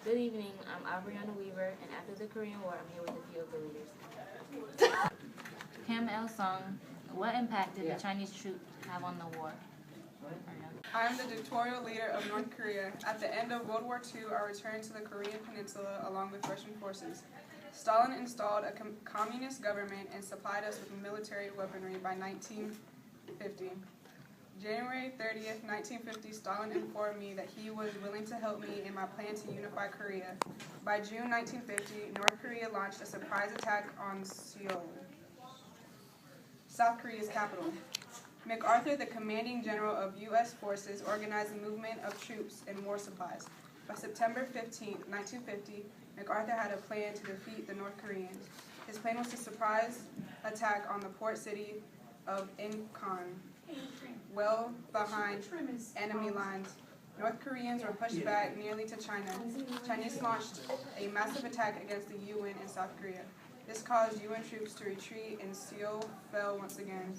Good evening, I'm Abriana Weaver, and after the Korean War, I'm here with a few of the leaders. Kim Il-sung, what impact did the Chinese troops have on the war? I am the dictatorial leader of North Korea. At the end of World War II, I returned to the Korean Peninsula along with Russian forces. Stalin installed a communist government and supplied us with military weaponry by 1950. January 30th, 1950, Stalin informed me that he was willing to help me in my plan to unify Korea. By June 1950, North Korea launched a surprise attack on Seoul, South Korea's capital. MacArthur, the commanding general of U.S. forces, organized the movement of troops and war supplies. By September 15, 1950, MacArthur had a plan to defeat the North Koreans. His plan was to surprise attack on the port city of Incheon, well behind enemy lines. North Koreans were pushed back nearly to China. Chinese launched a massive attack against the UN in South Korea. This caused UN troops to retreat and Seoul fell once again.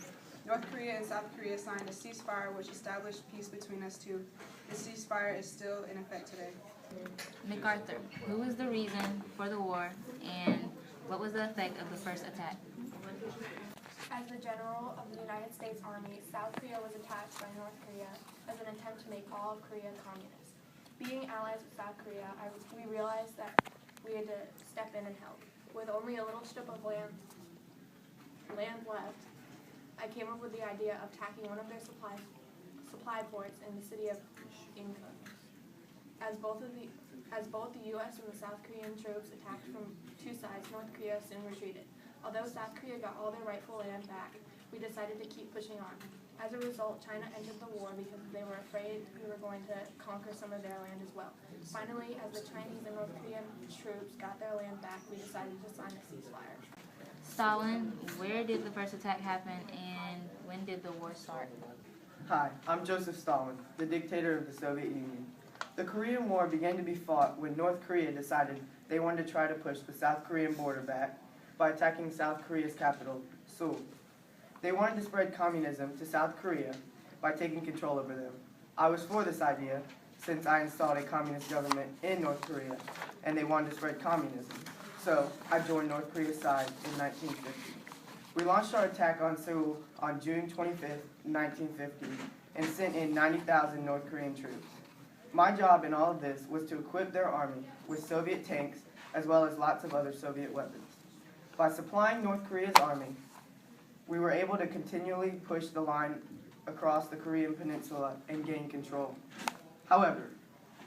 North Korea and South Korea signed a ceasefire which established peace between us two. The ceasefire is still in effect today. MacArthur, who was the reason for the war, and what was the effect of the first attack? As the general of the United States Army, South Korea was attacked by North Korea as an attempt to make all of Korea communist. Being allies with South Korea, we realized that we had to step in and help. With only a little strip of land left, I came up with the idea of attacking one of their supply ports in the city of Incheon. As both the U.S. and the South Korean troops attacked from two sides, North Korea soon retreated. Although South Korea got all their rightful land back, we decided to keep pushing on. As a result, China entered the war because they were afraid we were going to conquer some of their land as well. Finally, as the Chinese and North Korean troops got their land back, we decided to sign a ceasefire. Stalin, where did the first attack happen, and when did the war start? Hi, I'm Joseph Stalin, the dictator of the Soviet Union. The Korean War began to be fought when North Korea decided they wanted to try to push the South Korean border back by attacking South Korea's capital, Seoul. They wanted to spread communism to South Korea by taking control over them. I was for this idea since I installed a communist government in North Korea and they wanted to spread communism. So I joined North Korea's side in 1950. We launched our attack on Seoul on June 25th, 1950 and sent in 90,000 North Korean troops. My job in all of this was to equip their army with Soviet tanks as well as lots of other Soviet weapons. By supplying North Korea's army, we were able to continually push the line across the Korean peninsula and gain control. However,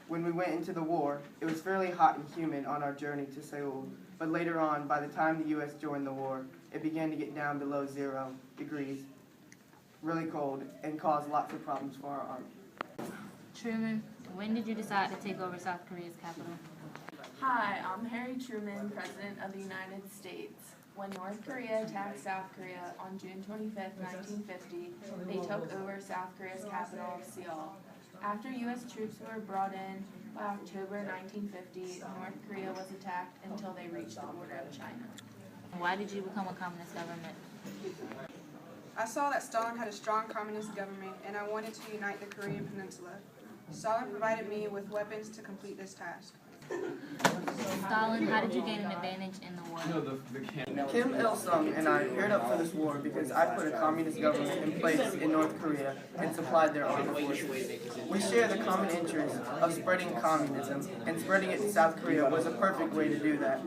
when we went into the war, it was fairly hot and humid on our journey to Seoul, but later on, by the time the U.S. joined the war, it began to get down below 0 degrees, really cold, and caused lots of problems for our army. Truman, when did you decide to take over South Korea's capital? Hi, I'm Harry Truman, President of the United States. When North Korea attacked South Korea on June 25, 1950, they took over South Korea's capital, Seoul. After U.S. troops were brought in by October 1950, North Korea was attacked until they reached the border of China. Why did you become a communist government? I saw that Stalin had a strong communist government and I wanted to unite the Korean Peninsula. Stalin provided me with weapons to complete this task. Stalin, how did you gain an advantage in the war? Kim Il-sung and I paired up for this war because I put a communist government in place in North Korea and supplied their armed forces. We share the common interest of spreading communism, and spreading it to South Korea was a perfect way to do that.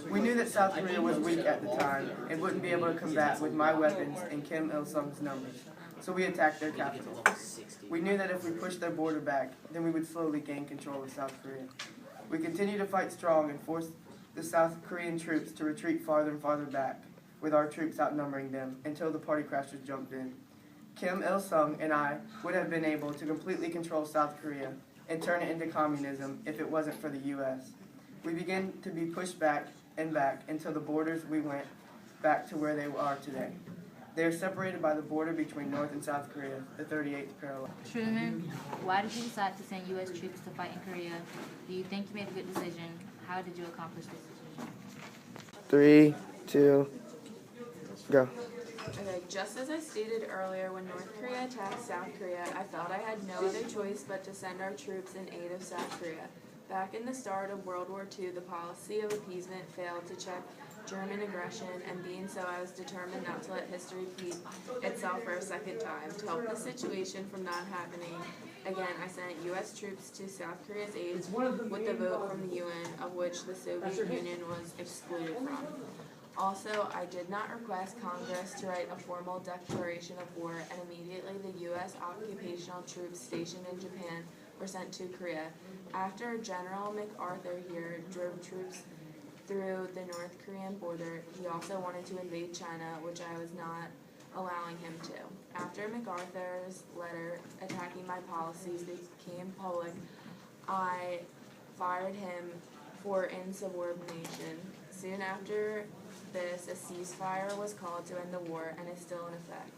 We knew that South Korea was weak at the time and wouldn't be able to combat with my weapons and Kim Il-sung's numbers, so we attacked their capital. We knew that if we pushed their border back, then we would slowly gain control of South Korea. We continued to fight strong and force the South Korean troops to retreat farther and farther back, with our troops outnumbering them, until the party crashers jumped in. Kim Il-sung and I would have been able to completely control South Korea and turn it into communism if it wasn't for the U.S. We began to be pushed back and back until the borders we went back to where they are today. They are separated by the border between North and South Korea, the 38th parallel. Truman, why did you decide to send U.S. troops to fight in Korea? Do you think you made a good decision? How did you accomplish this decision? 3, 2, go. Okay, just as I stated earlier, when North Korea attacked South Korea, I felt I had no other choice but to send our troops in aid of South Korea. Back in the start of World War II, the policy of appeasement failed to check German aggression, and being so, I was determined not to let history repeat itself for a second time. To help the situation from not happening again, I sent U.S. troops to South Korea's aid with the vote from the UN, of which the Soviet Union was excluded from. Also, I did not request Congress to write a formal declaration of war, and immediately the U.S. occupational troops stationed in Japan were sent to Korea. After General MacArthur here drove troops through the North Korean border, he also wanted to invade China, which I was not allowing him to. After MacArthur's letter attacking my policies became public, I fired him for insubordination. Soon after this, a ceasefire was called to end the war and is still in effect.